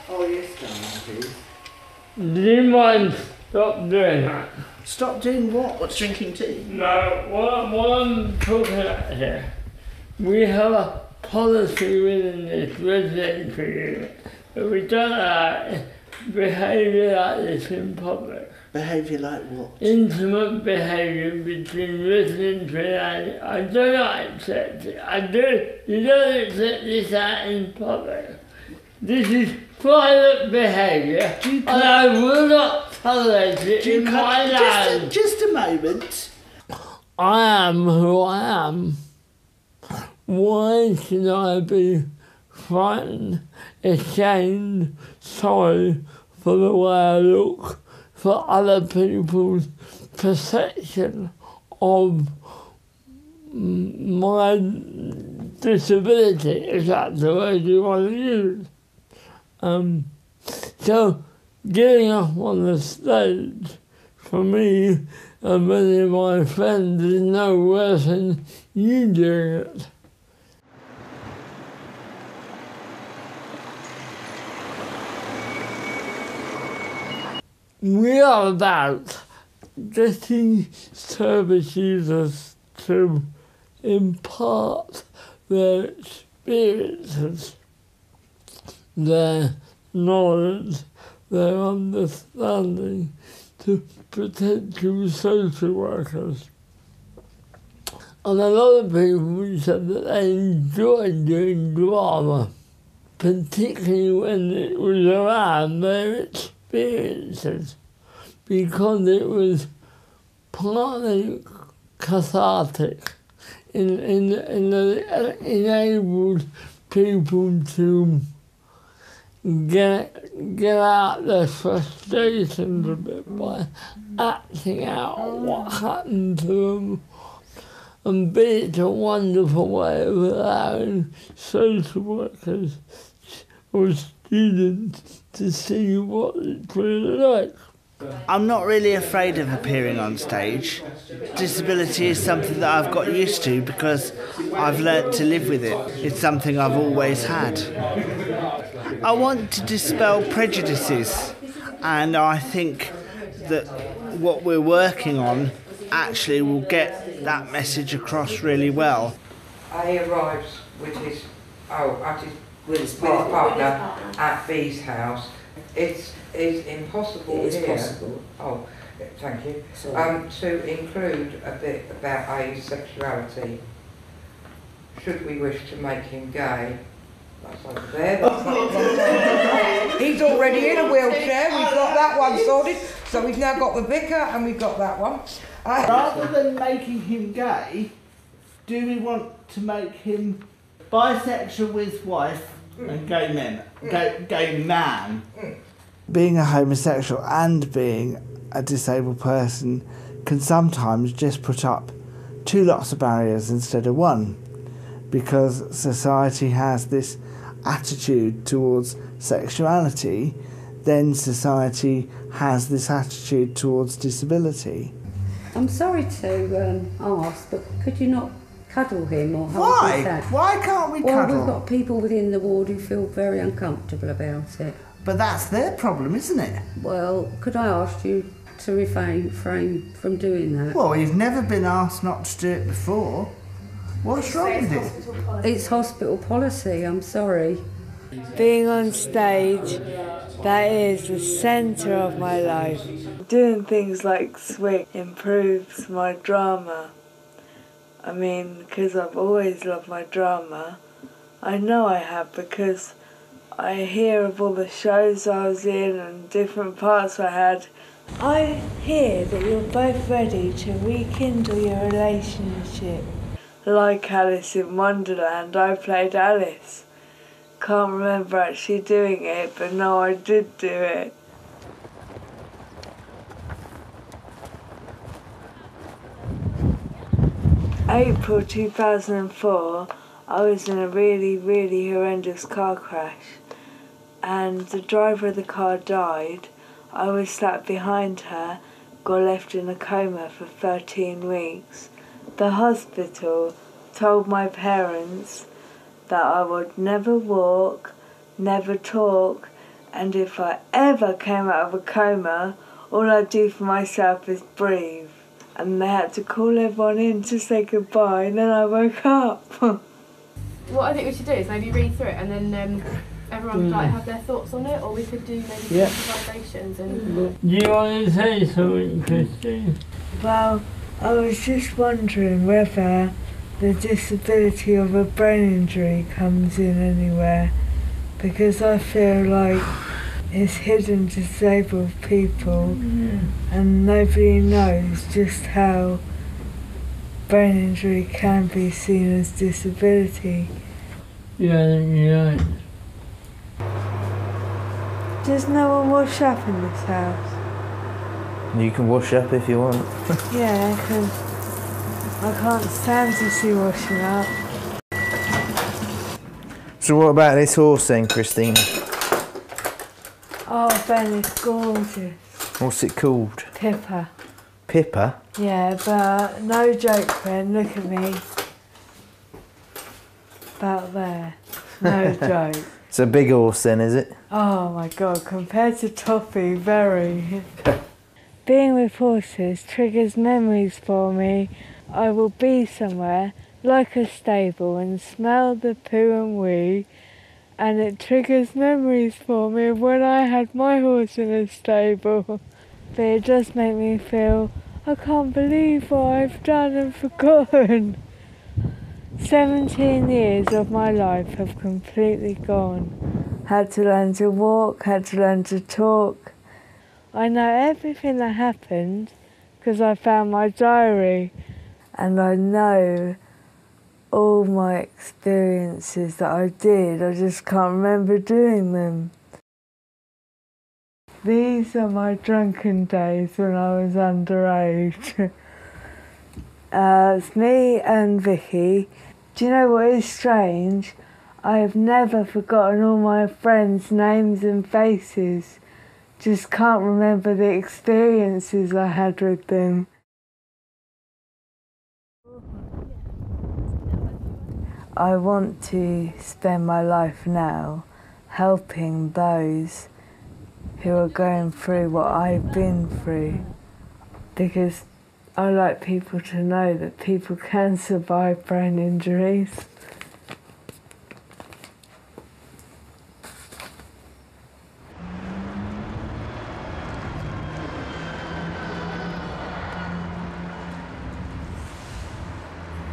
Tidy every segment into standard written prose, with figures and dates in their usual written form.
Oh, yes, darling, please. Do you mind stop doing that? Stop doing what? What's drinking tea? No, what I'm talking about here, we have a policy within this residential unit that we don't allow behaviour like this in public. Behaviour like what? Intimate behaviour between residents and I do not accept it. You don't accept this out in public. This is private behaviour and I will not tolerate it in my land. Just a moment. I am who I am. Why should I be frightened, ashamed, sorry for the way I look, for other people's perception of my disability, if that's the word you want to use? So getting up on the stage for me and many of my friends is no worse than you doing it. We are about getting service users to impart their experiences, their knowledge, their understanding to potential social workers. And a lot of people said that they enjoyed doing drama, particularly when it was around their experiences, because it was partly cathartic and enabled people to get out their frustrations a bit by acting out what happened to them, and be it a wonderful way of allowing social workers or students to see what it's really like. I'm not really afraid of appearing on stage. Disability is something that I've got used to because I've learnt to live with it. It's something I've always had. I want to dispel prejudices, and I think that what we're working on actually will get that message across really well. He arrives with his partner at B's house. It's impossible it is here. Possible. Oh, thank you. To include a bit about A's sexuality. Should we wish to make him gay? That's over there. He's already in a wheelchair. We've got that one sorted. So we've now got the vicar and we've got that one. Rather than making him gay, do we want to make him bisexual with wife and gay man? Being a homosexual and being a disabled person can sometimes just put up two lots of barriers instead of one, because society has this attitude towards sexuality, then society has this attitude towards disability. I'm sorry to ask, but could you not cuddle him or hold Why? his hand? Why can't we well, cuddle? We've got people within the ward who feel very uncomfortable about it. But that's their problem, isn't it? Well, could I ask you to refrain from doing that? Well, you've never been asked not to do it before. What's wrong with it? It's hospital policy, I'm sorry. Being on stage, that is the centre of my life. Doing things like swing improves my drama. I mean, because I've always loved my drama. I know I have because I hear of all the shows I was in and different parts I had. I hear that you're both ready to rekindle your relationship. Like Alice in Wonderland, I played Alice. Can't remember actually doing it, but no, I did do it. April 2004, I was in a really, really horrendous car crash, and the driver of the car died. I was sat behind her, got left in a coma for 13 weeks. The hospital told my parents that I would never walk, never talk, And if I ever came out of a coma, all I'd do for myself is breathe. And they had to call everyone in to say goodbye, and then I woke up. What I think we should do is maybe read through it, and then everyone like have their thoughts on it, or we could do maybe visualizations. And Do you want to say something, Christine? Well, I was just wondering whether the disability of a brain injury comes in anywhere, because I feel like it's hidden disabled people and nobody knows just how brain injury can be seen as disability. Yeah. Does no one wash up in this house? You can wash up if you want. Yeah, because I can't stand to see washing up. So what about this horse then, Christine? Oh, Ben, it's gorgeous. What's it called? Pippa. Pippa? Yeah, but no joke, Ben, look at me. About there. No joke. It's a big horse then, is it? Oh my God, compared to Toffee, very. Being with horses triggers memories for me. I will be somewhere, like a stable, and smell the poo and wee, and it triggers memories for me of when I had my horse in a stable. But it does make me feel, I can't believe what I've done and forgotten. 17 years of my life have completely gone. Had to learn to walk, had to learn to talk. I know everything that happened because I found my diary, and I know all my experiences that I did. I just can't remember doing them. These are my drunken days when I was underage. It's me and Vicky. Do you know what is strange? I have never forgotten all my friends' names and faces. Just can't remember the experiences I had with them. I want to spend my life now helping those who are going through what I've been through, because I like people to know that people can survive brain injuries.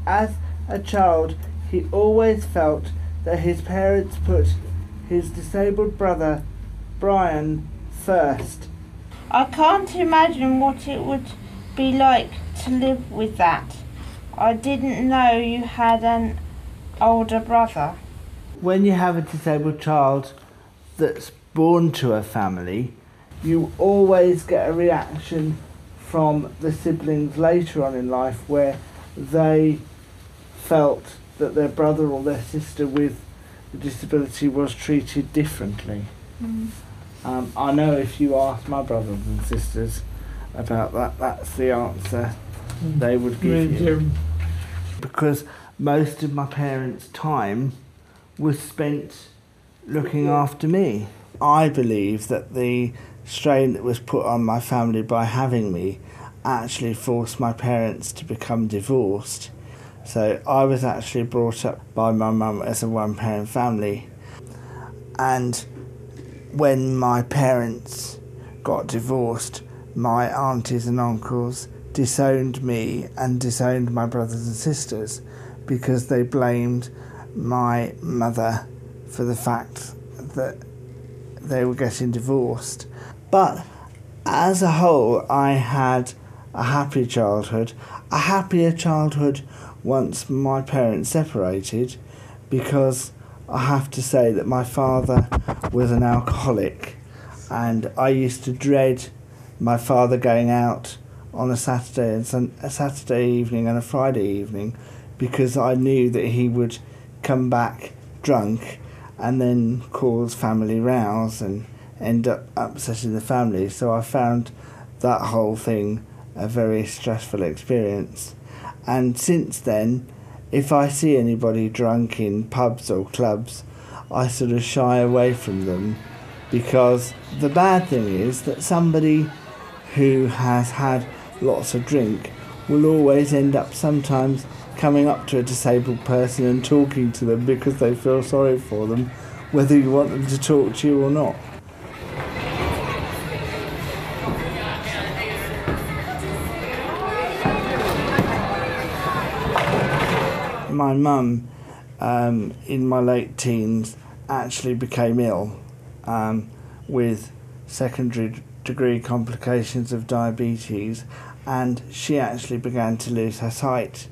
As a child, he always felt that his parents put his disabled brother, Brian, first. I can't imagine what it would be like to live with that. I didn't know you had an older brother. When you have a disabled child that's born to a family, you always get a reaction from the siblings later on in life where they felt that their brother or their sister with the disability was treated differently. I know if you ask my brothers and sisters about that, that's the answer they would give you. Because most of my parents' time was spent looking after me. I believe that the strain that was put on my family by having me actually forced my parents to become divorced. So I was actually brought up by my mum as a one-parent family. And when my parents got divorced, my aunties and uncles disowned me and disowned my brothers and sisters because they blamed my mother for the fact that they were getting divorced. But as a whole, I had a happy childhood, a happier childhood once my parents separated, because I have to say that my father was an alcoholic, and I used to dread my father going out on a Saturday evening and a Friday evening, because I knew that he would come back drunk and then cause family rows and end up upsetting the family. So I found that whole thing a very stressful experience. And since then, if I see anybody drunk in pubs or clubs, I sort of shy away from them because the bad thing is that somebody who has had lots of drink will always end up sometimes coming up to a disabled person and talking to them because they feel sorry for them, whether you want them to talk to you or not. My mum, in my late teens, actually became ill with secondary degree complications of diabetes, and she actually began to lose her sight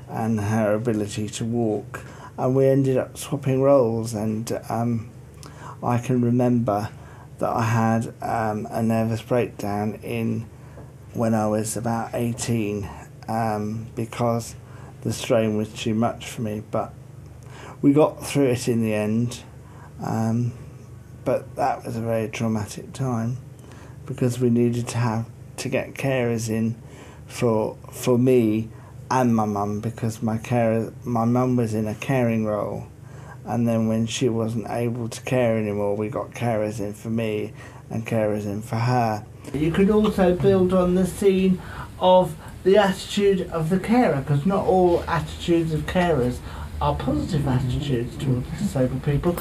and her ability to walk, and we ended up swapping roles. And I can remember that I had a nervous breakdown when I was about 18 because the strain was too much for me, but we got through it in the end. But that was a very traumatic time because we needed to get carers in for me and my mum, because my mum was in a caring role, and then when she wasn't able to care anymore, we got carers in for me and carers in for her. You could also build on the scene of the attitude of the carer, because not all attitudes of carers are positive attitudes towards disabled people.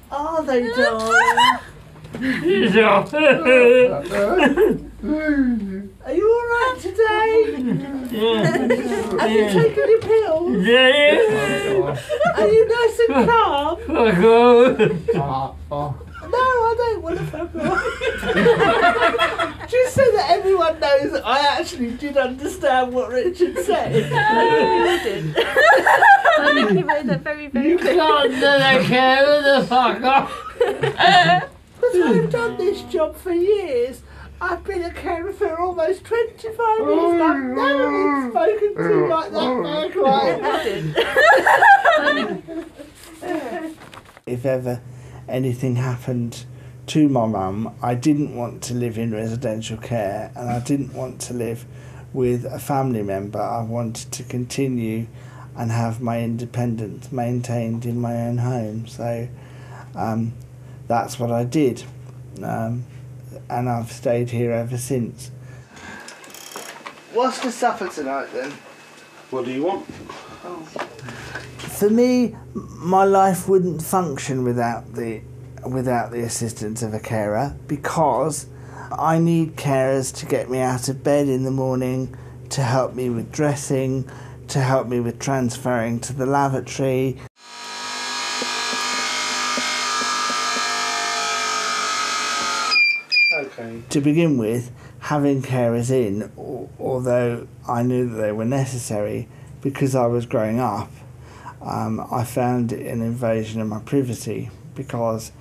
Are they, darling? Are you alright today? Yeah. Have you taken your pills? Yeah. Are you nice and calm? No, I don't want to fuck off. Just so that everyone knows that I actually did understand what Richard said. I did. I think he made that very, very You clear. can't do that, Karen, the fuck off. Because I've done this job for years. I've been a carer for almost 25 years and I've never been spoken to like that by a client. If ever anything happened to my mum, I didn't want to live in residential care, and I didn't want to live with a family member. I wanted to continue and have my independence maintained in my own home. So that's what I did, and I've stayed here ever since. What's for supper tonight then? What do you want? For me, my life wouldn't function without the assistance of a carer, because I need carers to get me out of bed in the morning, to help me with dressing, to help me with transferring to the lavatory. Okay. To begin with, having carers in, although I knew that they were necessary, because I was growing up, I found it an invasion of my privacy, because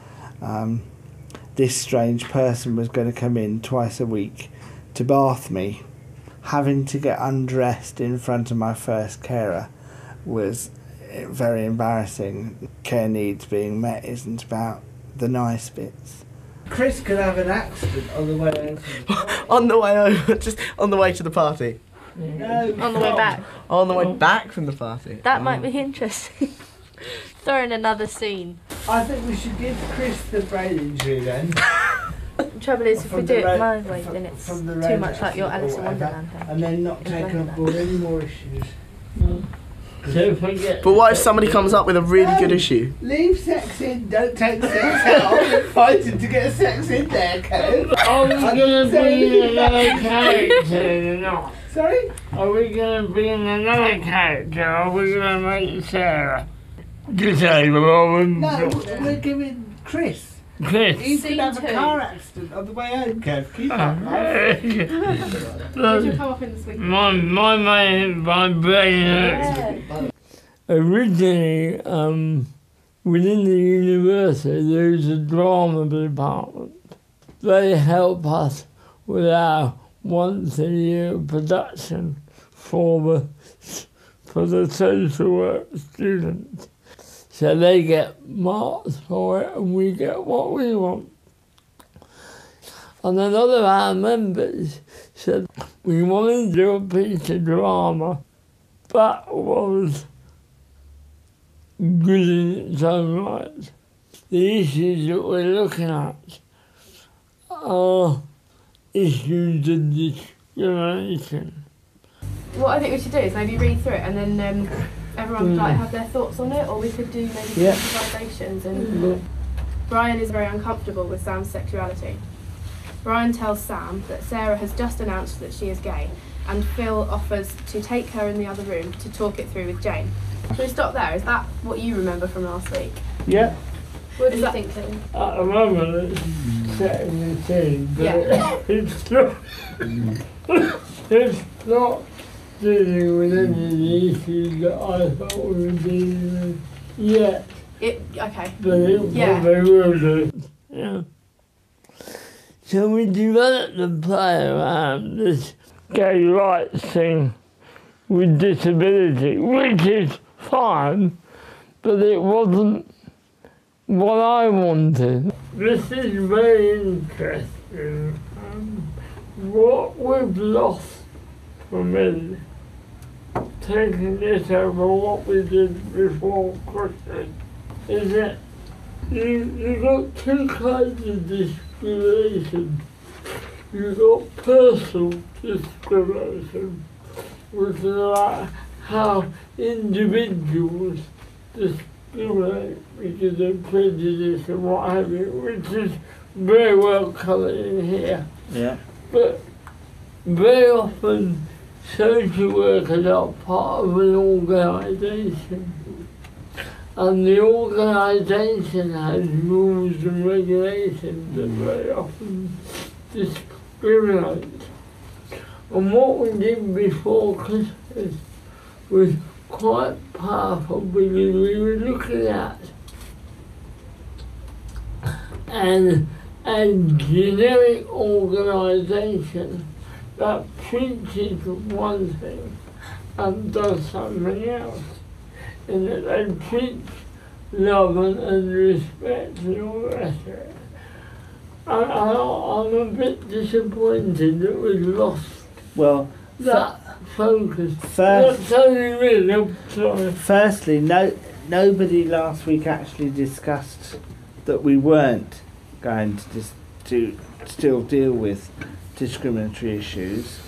this strange person was going to come in twice a week to bath me. Having to get undressed in front of my first carer was very embarrassing. Care needs being met isn't about the nice bits. Chris could have an accident on the way home. On the way home, just on the way to the party. No, On the way back. On the way back from the party. That might be interesting. Throw in another scene. I think we should give Chris the brain injury then. The trouble is, if we From do the it road- my way, from- then it's from the too road much like your accident Alice or in whatever, Wonderland thing. and then not take on board any more issues. So forget. But what if somebody comes up with a really good issue? Leave sex in, don't take sex out. I'm fighting to get sex in there, Kev. Are we going to be in another character or not? Sorry? Are we going to be in another character, or are we going to make Sarah disabled? No, we're giving Chris. Chris. He's going to have a Scene car accident on the way home, Kev. Keep up, Did you come up in this week? My brain hurts. Yeah. Originally, within the university, there's a drama department. They help us with our once-a-year production for the social work students. So they get marks for it and we get what we want. And another of our members said, we want to do a piece of drama that was good in its own right. the issues that we're looking at are issues of discrimination. What I think we should do is maybe read through it and then everyone could have their thoughts on it, or we could do maybe improvisations. And Brian is very uncomfortable with Sam's sexuality. Brian tells Sam that Sarah has just announced that she is gay, and Phil offers to take her in the other room to talk it through with Jane. Should we stop there? Is that what you remember from last week? Yeah. What do you think, Tim? At the moment, it's setting the scene, but it's not dealing with any of the issues that I thought we were dealing with yet. Okay. But it probably will do. Yeah. So we developed a play around this gay rights thing with disability, which is fine, but it wasn't what I wanted. This is very interesting. What we've lost from it, taking this over what we did before Christmas, is that you've got two kinds of discrimination. You've got personal discrimination, which is like how individuals discriminate because of prejudice and what have you, which is very well covered in here. Yeah. But very often social workers are part of an organisation, and the organisation has rules and regulations that very often discriminate. And what we did before Christmas was quite powerful because we were looking at a generic organisation that preaches one thing and does something else, and that they preach love and respect and all the rest of it. I'm a bit disappointed that we've lost that focus. Firstly, nobody last week actually discussed that we weren't going to still deal with discriminatory issues.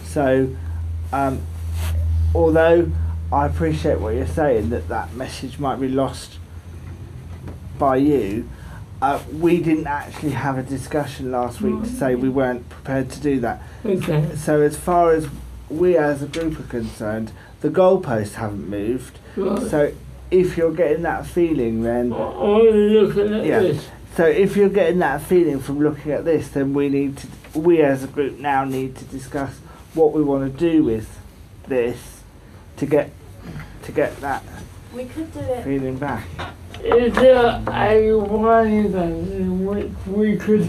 So, although I appreciate what you're saying, that message might be lost by you, we didn't actually have a discussion last week to say we weren't prepared to do that. Okay. So as far as we as a group are concerned, the goalposts haven't moved. Right. So if you're getting that feeling, then I'm looking at this. So if you're getting that feeling from looking at this, then we as a group now need to discuss what we want to do with this to get that We could do it. feeling back. Is there a way then in which we could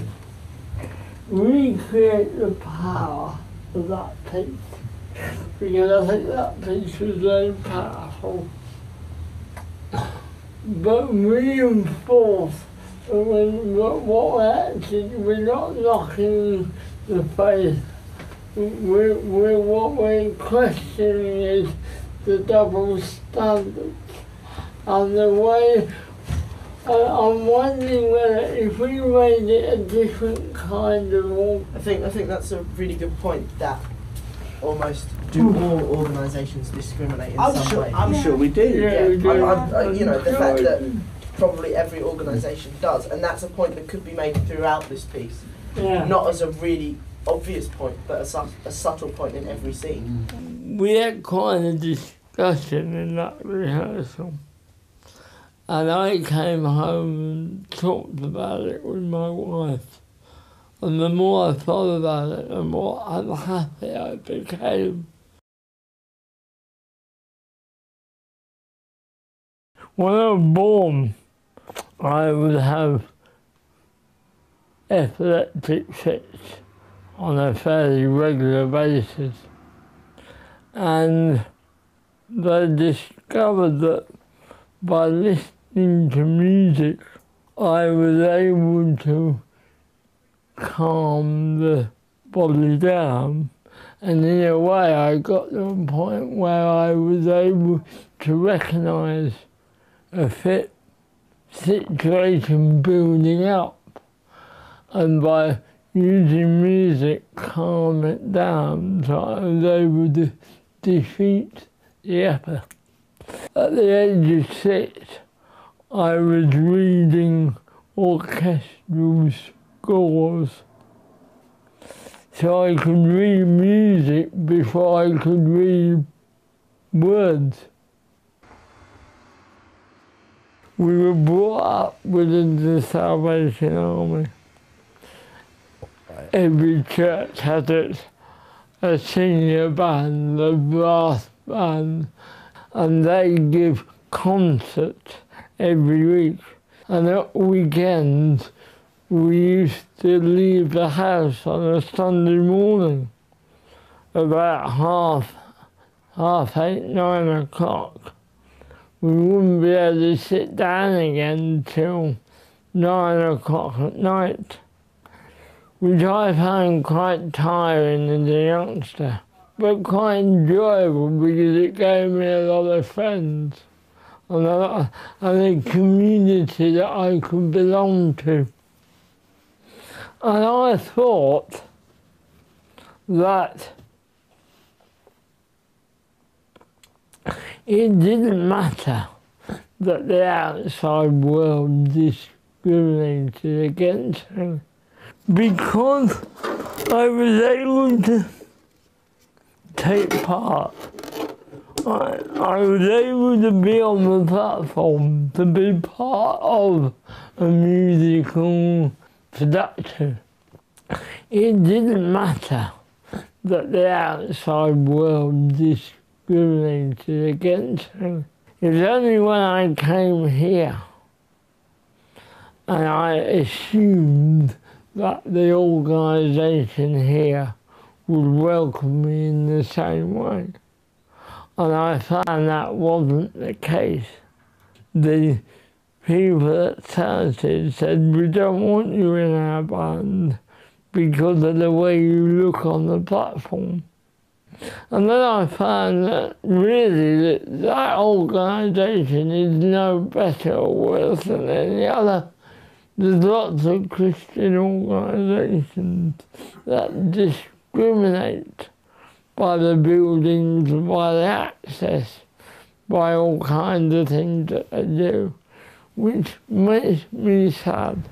recreate the power of that piece? Because I think that piece was very powerful. But reinforce we're not knocking the face. What we're questioning is the double standards. And the way, I'm wondering whether if we made it a different kind of... I think that's a really good point, that almost do all organisations discriminate in some way? I'm sure we do. Yeah, we do. The fact that probably every organisation does, and that's a point that could be made throughout this piece. Yeah. Not as a really obvious point, but a subtle point in every scene. We had quite a discussion in that rehearsal. And I came home and talked about it with my wife. And the more I thought about it, the more unhappy I became. When I was born, I would have epileptic fits on a fairly regular basis. And they discovered that by listening to music, I was able to calm the body down, and in a way I got to a point where I was able to recognise a fit situation building up, and by using music calm it down, so I was able to defeat the epic. At the age of 6, I was reading orchestral scores, so I could read music before I could read words. We were brought up within the Salvation Army. Every church has a senior band, a brass band, and they give concerts every week. And at weekends, we used to leave the house on a Sunday morning about half 8, 9 o'clock. We wouldn't be able to sit down again till 9 o'clock at night, which I found quite tiring as a youngster, but quite enjoyable because it gave me a lot of friends and a community that I could belong to. And I thought that it didn't matter that the outside world discriminated against me, because I was able to take part. I was able to be on the platform, to be part of a musical production. It didn't matter that the outside world discriminated against me. It was only when I came here and I assumed that the organisation here would welcome me in the same way. And I found that wasn't the case. The people at Southside said, we don't want you in our band because of the way you look on the platform. And then I found that really that organisation is no better or worse than any other. There's lots of Christian organisations that discriminate by the buildings, by the access, by all kinds of things that they do, which makes me sad.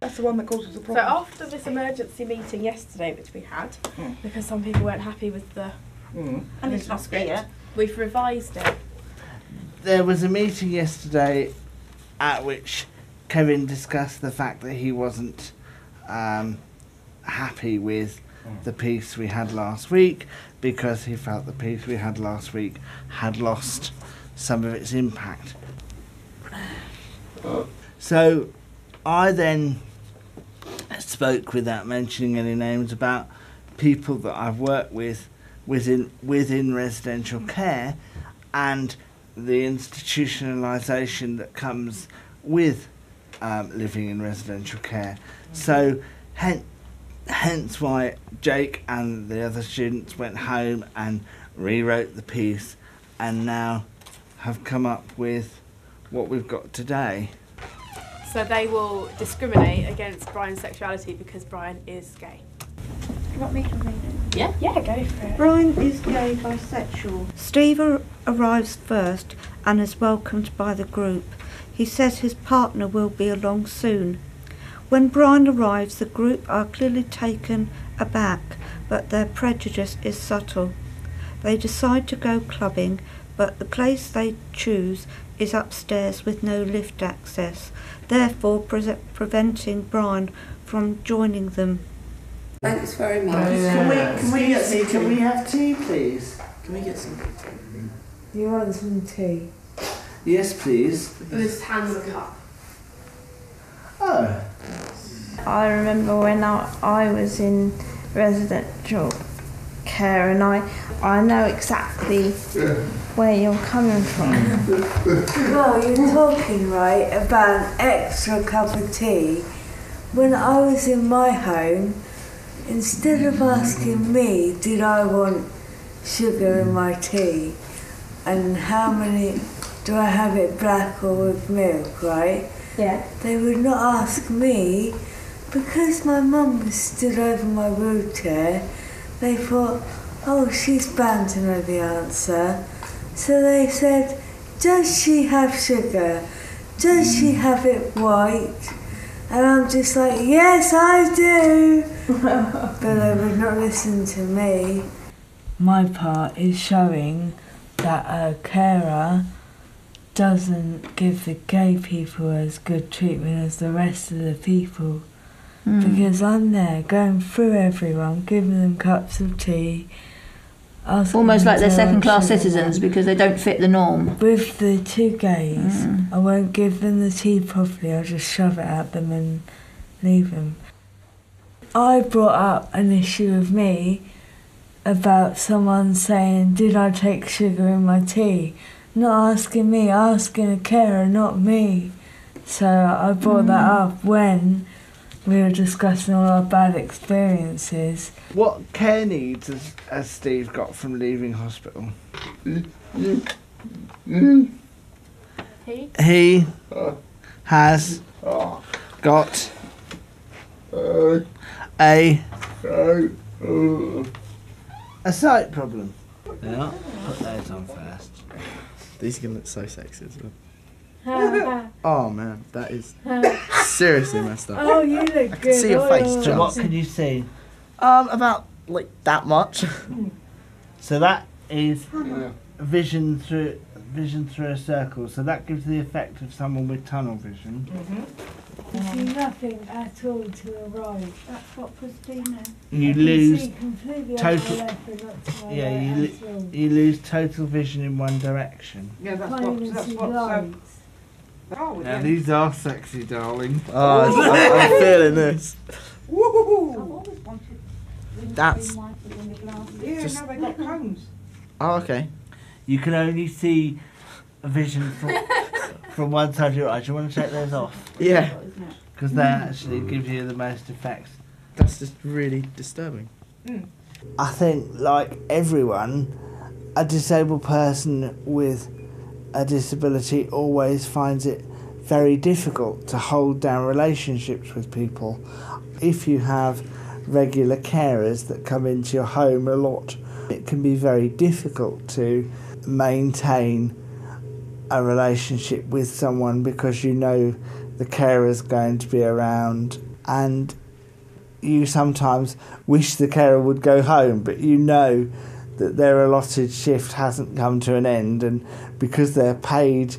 That's the one that causes the So problem. after this emergency meeting yesterday, which we had, because some people weren't happy with the And it's not script, yet. we've revised it. There was a meeting yesterday at which Kevin discussed the fact that he wasn't happy with the piece we had last week, because he felt the piece we had last week had lost some of its impact. So I then spoke, without mentioning any names, about people that I've worked with within residential care and the institutionalisation that comes with living in residential care. So hence why Jake and the other students went home and rewrote the piece and now have come up with what we've got today. So they will discriminate against Brian's sexuality because Brian is gay. Do you want me to read it? Yeah, go for it. Brian is gay bisexual. Steve arrives first and is welcomed by the group. He says his partner will be along soon. When Brian arrives, the group are clearly taken aback, but their prejudice is subtle. They decide to go clubbing, but the place they choose is upstairs with no lift access, therefore preventing Brian from joining them. Thanks very much. Can we have tea, please? Can we get some? You want some tea? Yes, please. This hands a cup. Oh. I remember when I was in residential care, and I know exactly where you're coming from. Well, you're talking, right, about an extra cup of tea. When I was in my home, instead of asking me, did I want sugar in my tea, and how many do I have it black or with milk, right? Yeah. They would not ask me, because my mum was stood over my wheelchair. They thought, oh, she's bound to know the answer. So they said, does she have sugar? Does she have it white? And I'm just like, yes, I do. But they would not listen to me. My part is showing that a carer doesn't give the gay people as good treatment as the rest of the people. Because I'm there going through everyone, giving them cups of tea. Almost like they're second-class citizens because they don't fit the norm. With the two gays, I won't give them the tea properly, I'll just shove it at them and leave them. I brought up an issue with me about someone saying, did I take sugar in my tea? Not asking me, asking a carer, not me. So I brought that up when we were discussing all our bad experiences. What care needs has Steve got from leaving hospital? He has got a sight problem. Yeah, put those on first. These are going to look so sexy as well. Oh man, that is seriously messed up. Oh, you look good. See your face, So John. what can you see? About like that much. So that is vision through a circle. So that gives the effect of someone with tunnel vision. You see nothing at all to the right. That's what Christina. You can lose see completely total. on the left and not to my Yeah, right you at all. you lose total vision in one direction. Yeah, that's Can't what. even That's see what. lights. Oh, Now yeah. these are sexy, darling. Oh, I'm feeling this. Woohoo! That's. Yeah, Just- now they got cones. Oh, okay. You can only see a vision from one side of your eye. Do you want to take those off? Yeah, Because they actually give you the most effects. that's just really disturbing. I think, like everyone, a disabled person with a disability always finds it very difficult to hold down relationships with people. If you have regular carers that come into your home a lot, it can be very difficult to maintain a relationship with someone because you know the carer's going to be around, and you sometimes wish the carer would go home, but you know that their allotted shift hasn't come to an end, and because they're paid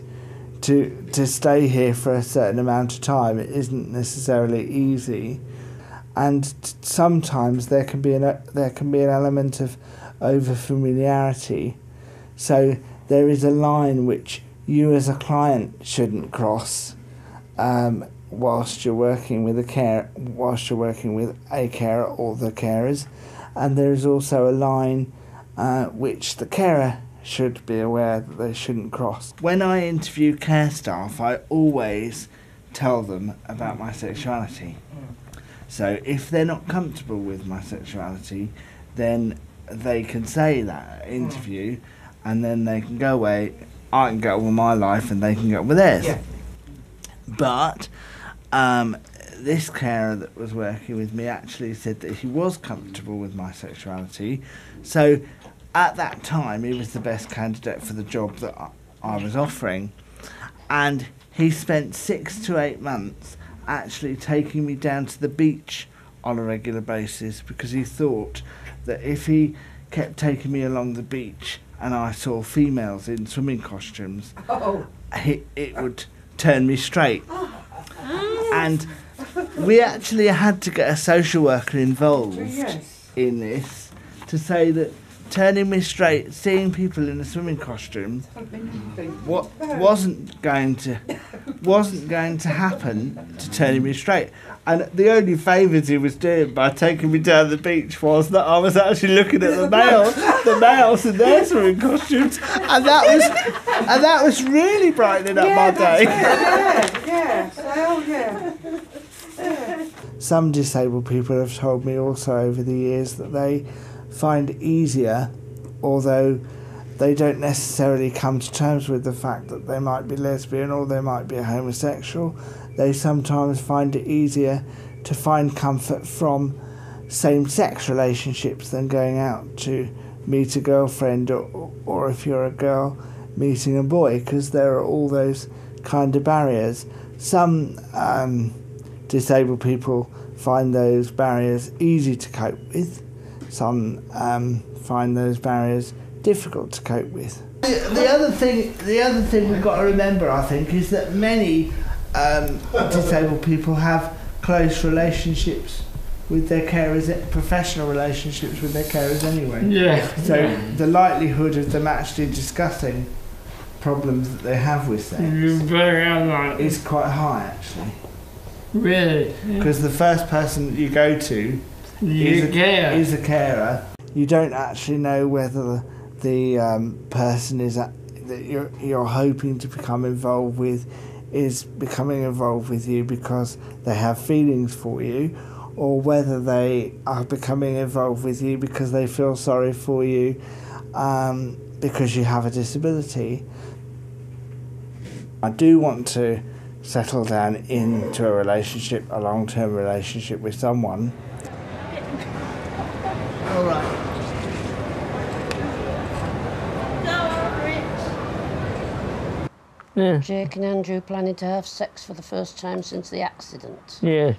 to stay here for a certain amount of time, it isn't necessarily easy. And sometimes there can be an element of over familiarity. So there is a line which you as a client shouldn't cross whilst you're working with a carer or the carers, and there is also a line which the carer should be aware that they shouldn't cross. When I interview care staff, I always tell them about my sexuality. So if they're not comfortable with my sexuality, then they can say that at interview, and then they can go away. I can get on with my life, and they can get on with theirs. Yeah. But this carer that was working with me actually said that he was comfortable with my sexuality. So at that time, he was the best candidate for the job that I was offering. And he spent 6 to 8 months actually taking me down to the beach on a regular basis, because he thought that if he kept taking me along the beach and I saw females in swimming costumes, it would turn me straight. And we actually had to get a social worker involved in this to say that turning me straight, seeing people in a swimming costume, wasn't going to happen to turning me straight. And the only favours he was doing by taking me down the beach was that I was actually looking at the males in their swimming costumes, and that was really brightening up my day. Some disabled people have told me also over the years that they find it easier, although they don't necessarily come to terms with the fact that they might be lesbian or they might be a homosexual. They sometimes find it easier to find comfort from same-sex relationships than going out to meet a girlfriend or if you're a girl, meeting a boy, because there are all those kind of barriers. Some disabled people find those barriers easy to cope with. Some find those barriers difficult to cope with. The other thing we've got to remember, I think, is that many disabled people have close relationships with their carers, professional relationships with their carers anyway. Yeah. So the likelihood of them actually discussing problems that they have with sex is quite high, actually. Really? Because the first person that you go to is a carer. You don't actually know whether the person that you're hoping to become involved with is becoming involved with you because they have feelings for you, or whether they are becoming involved with you because they feel sorry for you because you have a disability. I do want to settle down into a relationship, a long-term relationship with someone. All right. Yeah. Jake and Andrew planning to have sex for the first time since the accident. Yeah.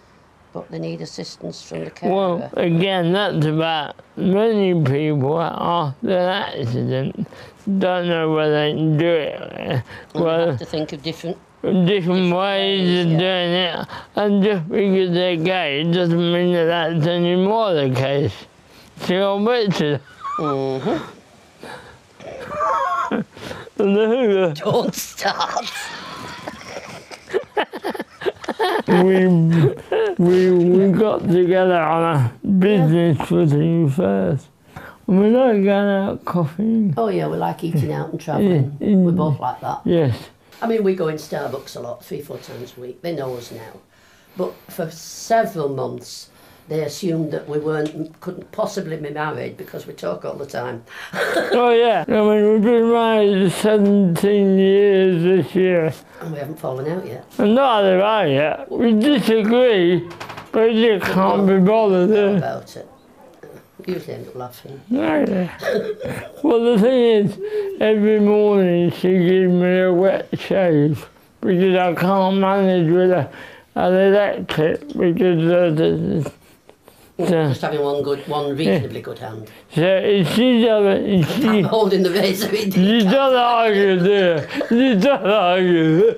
But they need assistance from the carer. Well, again, that's about many people after an accident don't know whether they can do it. Well, they have to think of different ways of doing it, and just because they're gay it doesn't mean that that's any more the case. See what Richard? Don't start. we got together on a business footing first. And we like going out coffee. Oh yeah, we like eating out and travelling. We're both like that. Yes. I mean, we go in Starbucks a lot, 3-4 times a week. They know us now. But for several months, they assumed that we couldn't possibly be married because we talk all the time. Oh yeah, I mean, we've been married 17 years this year. And we haven't fallen out yet. And not have I yet. We disagree, but we just can't be bothered. About it. Usually end up laughing. Yeah. Well, the thing is, every morning she gives me a wet shave because I can't manage with an electric because just having one reasonably good hand. So she's I'm holding the razor. She doesn't argue, dear. She doesn't argue.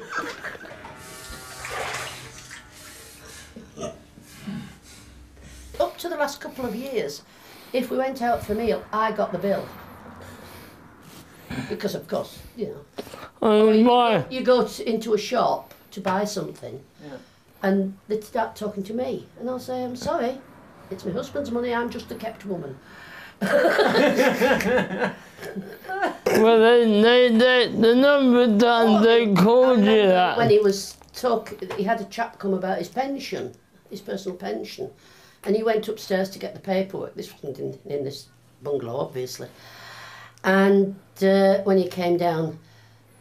Up to the last couple of years, if we went out for a meal, I got the bill. Because, of course, you know. You go into a shop to buy something, and they start talking to me, and I'll say, I'm sorry, it's my husband's money, I'm just a kept woman. Well, the number of times they called you that. When he was he had a chap come about his pension, his personal pension, and he went upstairs to get the paperwork. This wasn't in this bungalow, obviously. And when he came down,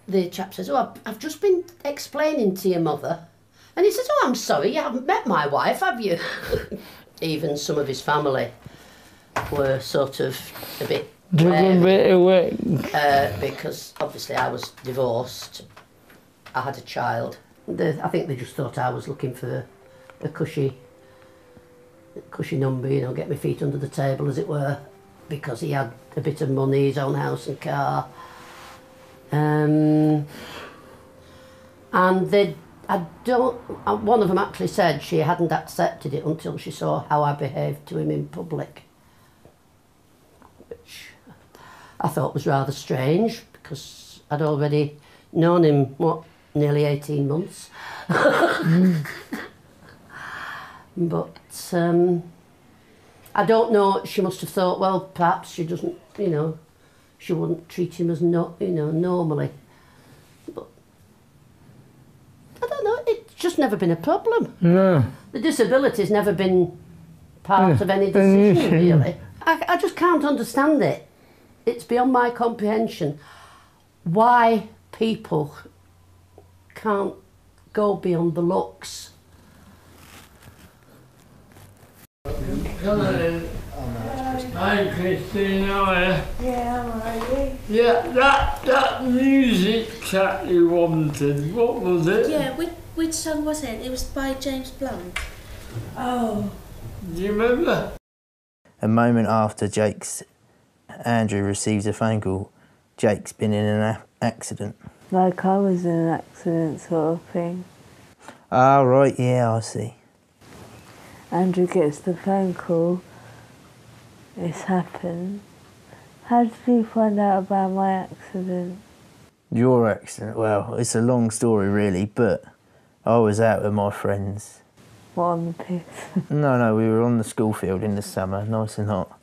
the chap says, oh, I've just been explaining to your mother. And he says, oh, I'm sorry, you haven't met my wife, have you? Even some of his family were sort of a bit wary, because obviously I was divorced, I had a child. I think they just thought I was looking for a cushy number, you know, get my feet under the table, as it were, because he had a bit of money, his own house and car. And one of them actually said she hadn't accepted it until she saw how I behaved to him in public, which I thought was rather strange because I'd already known him, nearly 18 months. But I don't know, she must have thought, well, perhaps she doesn't, you know, she wouldn't treat him as normally. But I don't know, it's just never been a problem. No. The disability's never been part of any decision, really. I just can't understand it. it's beyond my comprehension why people can't go beyond the looks. Hi Christine, how are you? Yeah, I'm alright. Yeah, that music track you wanted, what was it? Yeah, which song was it? It was by James Blunt. Oh. Do you remember? A moment after Andrew receives a phone call, Jake's been in an accident. Like I was in an accident sort of thing. Ah, right, yeah, I see. Andrew gets the phone call. It's happened. How did you find out about my accident? Your accident? Well, it's a long story really, but I was out with my friends. What, on the piss? No, we were on the school field in the summer, nice and hot.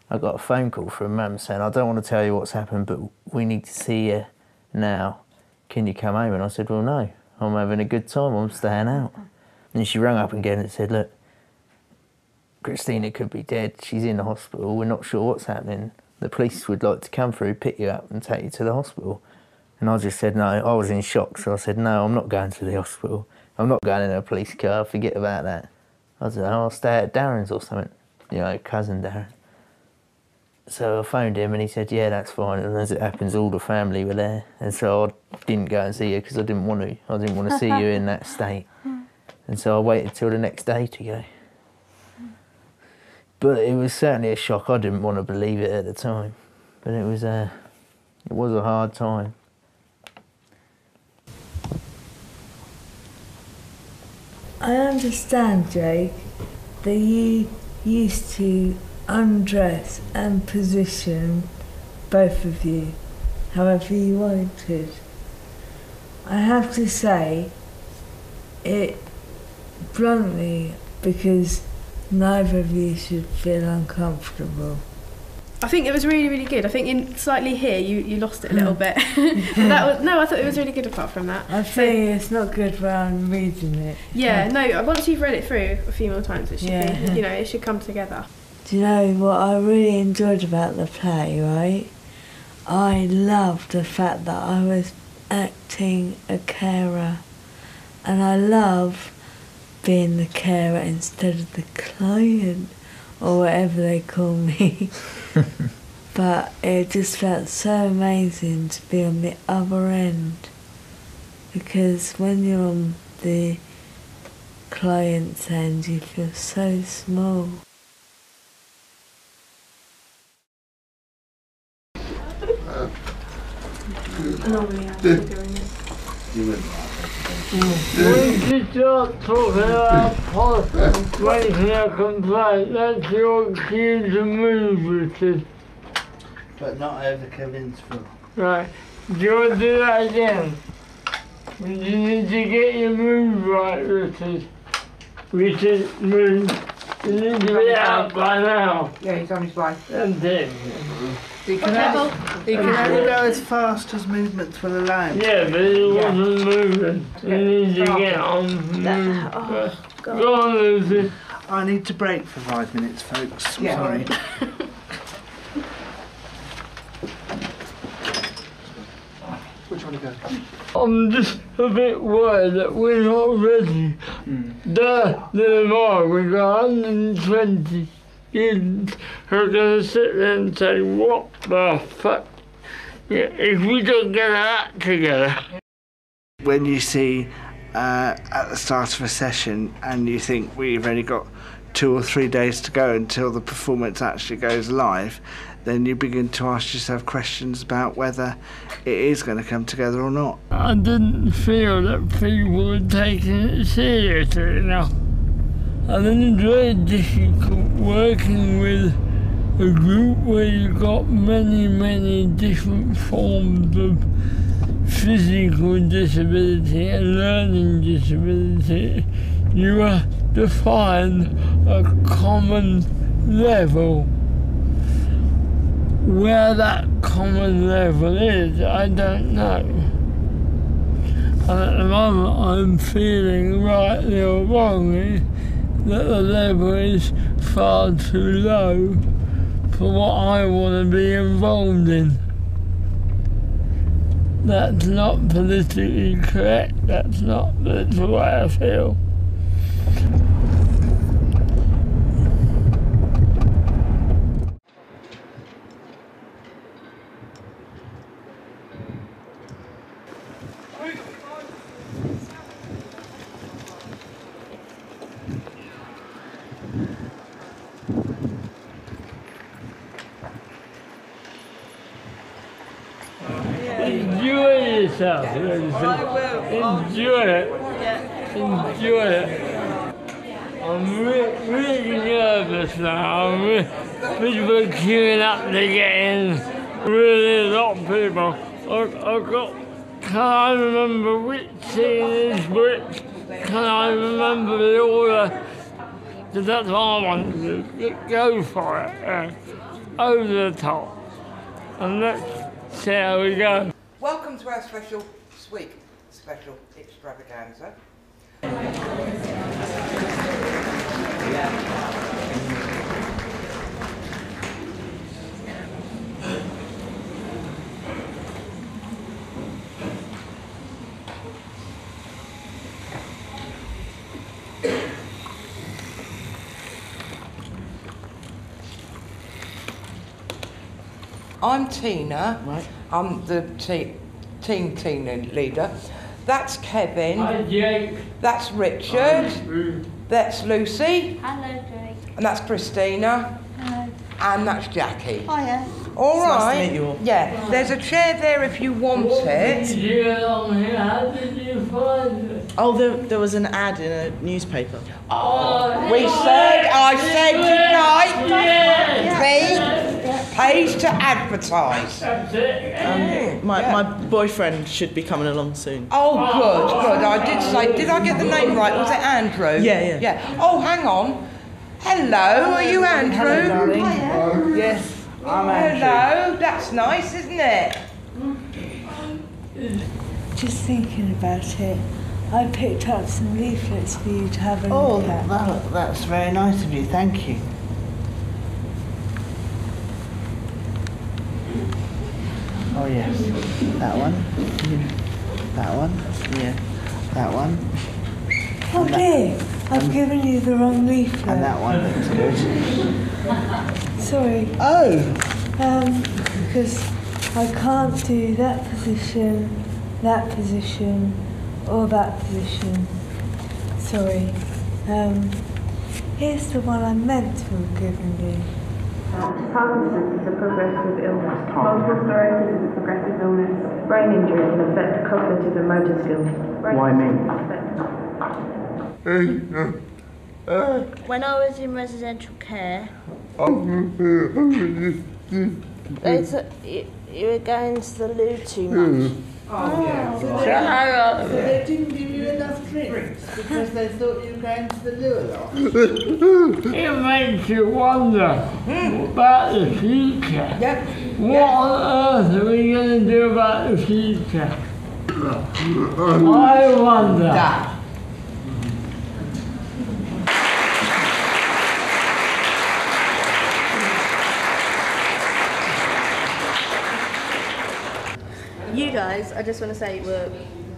I got a phone call from Mum saying, I don't want to tell you what's happened, but we need to see you now. Can you come home? And I said, well, no, I'm having a good time, I'm staying out. And she rang up again and said, look, Christina could be dead, she's in the hospital, we're not sure what's happening. The police would like to come through, pick you up and take you to the hospital. And I just said no, I was in shock, so I said no, I'm not going to the hospital. I'm not going in a police car, forget about that. I said, I'll stay at Darren's or something, you know, cousin Darren. So I phoned him and he said, yeah, that's fine. And as it happens, all the family were there. And so I didn't go and see you because I didn't want to. I didn't want to see you in that state. And so I waited till the next day to go. But it was certainly a shock. I didn't want to believe it at the time. But it was a hard time. I understand, Jake, that you used to undress and position both of you however you wanted. I have to say it bluntly because neither of you should feel uncomfortable. I think it was really, really good. I think in slightly here you lost it a little bit. No, I thought it was really good apart from that. I think it's not good when I'm reading it. Yeah, no, once you've read it through a few more times it should be, you know, it should come together. Do you know what I really enjoyed about the play, right? I loved the fact that I was acting a carer. And I love being the carer instead of the client, or whatever they call me. But it just felt so amazing to be on the other end, because when you're on the client's end you feel so small. Normally I'm doing it. When you start talking about making a complaint, that's your cue to move, Richard. But not over Kevin's foot. Right. Do you want to do that again? You need to get your move right, Richard. Richard, move. You need to be out by now. Yeah, he's on his way. And then. He can only go as fast as movements will allow him. Yeah, but he wasn't moving. You need to get on move. Oh, Go on, Lucy. I need to break for 5 minutes, folks. Yeah. Sorry. Which one to go? I'm just a bit worried that we're not ready. Tomorrow we've got 120 kids who are going to sit there and say, what the fuck? Yeah, if we don't get our act together. When you see at the start of a session and you think we've only got 2 or 3 days to go until the performance actually goes live, then you begin to ask yourself questions about whether it is going to come together or not. I didn't feel that people were taking it seriously enough. And then it's very difficult working with a group where you've got many different forms of physical disability and learning disability. You have to find a common level. Where that common level is, I don't know. And at the moment I'm feeling, rightly or wrongly, that the level is far too low for for what I want to be involved in. That's not politically correct, that's the way I feel. Enjoy yourself. I will. Enjoy it. Yeah. Enjoy it. I'm really nervous now. People are queuing up to get in. Really a lot of people. I've got. Can I remember which scene is which? Can I remember the order? Because that's what I want to do. Go for it. Over the top. And let's see how we go. Welcome to our special extravaganza. I'm Tina. Right. I'm the team leader. That's Kevin. Hi, Jake. That's Richard. That's Lucy. Hello, Jake. And that's Christina. Hello. And that's Jackie. Hiya. All It's right. nice to meet you all. Yeah. There's a chair there if you want it. How did you find it? Oh, there was an ad in a newspaper. Oh, I said tonight, yes. pays to advertise. That's it. My boyfriend should be coming along soon. Oh, good. I did say, did I get the name right? Was it Andrew? Yeah. Oh, hang on. Hello, are you Andrew? Hello, darling. Yes, I'm Andrew. Hello, that's nice, isn't it? Just thinking about it, I picked up some leaflets for you to have a Oh, look at. that's very nice of you. Thank you. Oh yes, that one. That one. Yeah. That one. Oh dear, I've given you the wrong leaflet. And that one looks good. Sorry. Oh. Because I can't do that position, or that position. Sorry. Here's the one I meant to have given you. Parkinson's is a progressive illness. Multiple sclerosis is a progressive illness. Brain injury can affect cognitive and motor skills. Why me? When I was in residential care, you were going to the loo too much. So they didn't give you enough drinks because they thought you were going to the loo a lot. It makes you wonder about the future. What on earth are we going to do about the future? I wonder. You guys, I just want to say, were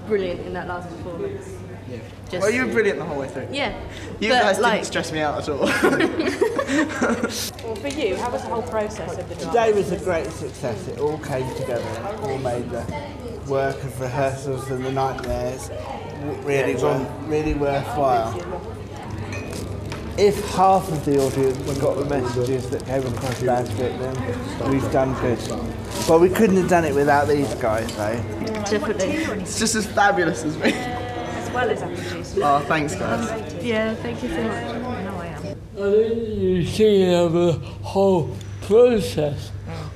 brilliant in that last performance. Yeah. Just- Well, you were brilliant the whole way through. Yeah. You but, guys like- didn't stress me out at all. Well, for you, how was the whole process of the drama? Today was a great success. It all came together and it all made the work of rehearsals and the nightmares really worthwhile. If half of the audience got the messages that came across last bit, then we've done good. But we couldn't have done it without these guys, though. Definitely. It's just as fabulous as me. As well as our producer. Oh, thanks, guys. Yeah, thank you so much. I know I am. I think you've seen of the whole process.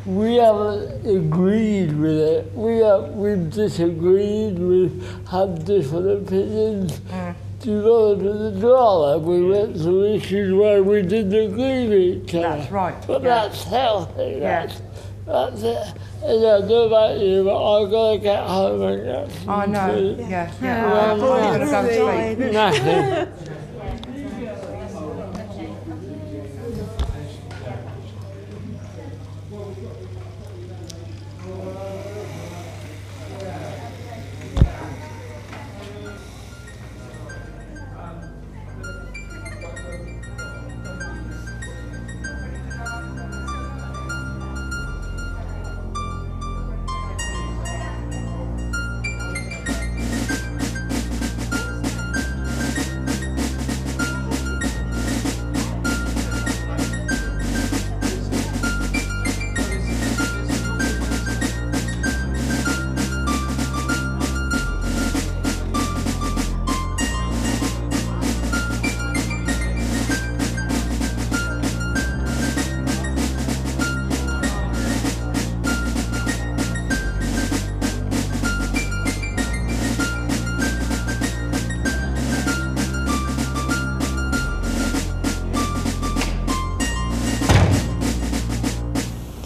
We haven't agreed with it. We've disagreed. We've had different opinions. Developing the drama, we went through issues where we didn't agree with each other. That's right. But that's healthy. That's it. And I don't know about you, but I've got to get home and get some I know. food. Yeah. Well, I'm going to go to sleep. Nothing.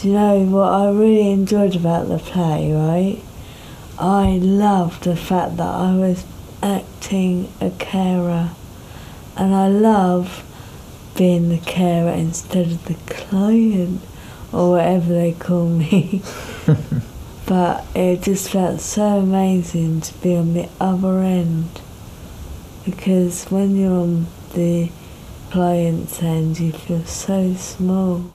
Do you know what I really enjoyed about the play, right? I loved the fact that I was acting a carer, and I love being the carer instead of the client, or whatever they call me. But it just felt so amazing to be on the other end, because when you're on the client's end you feel so small.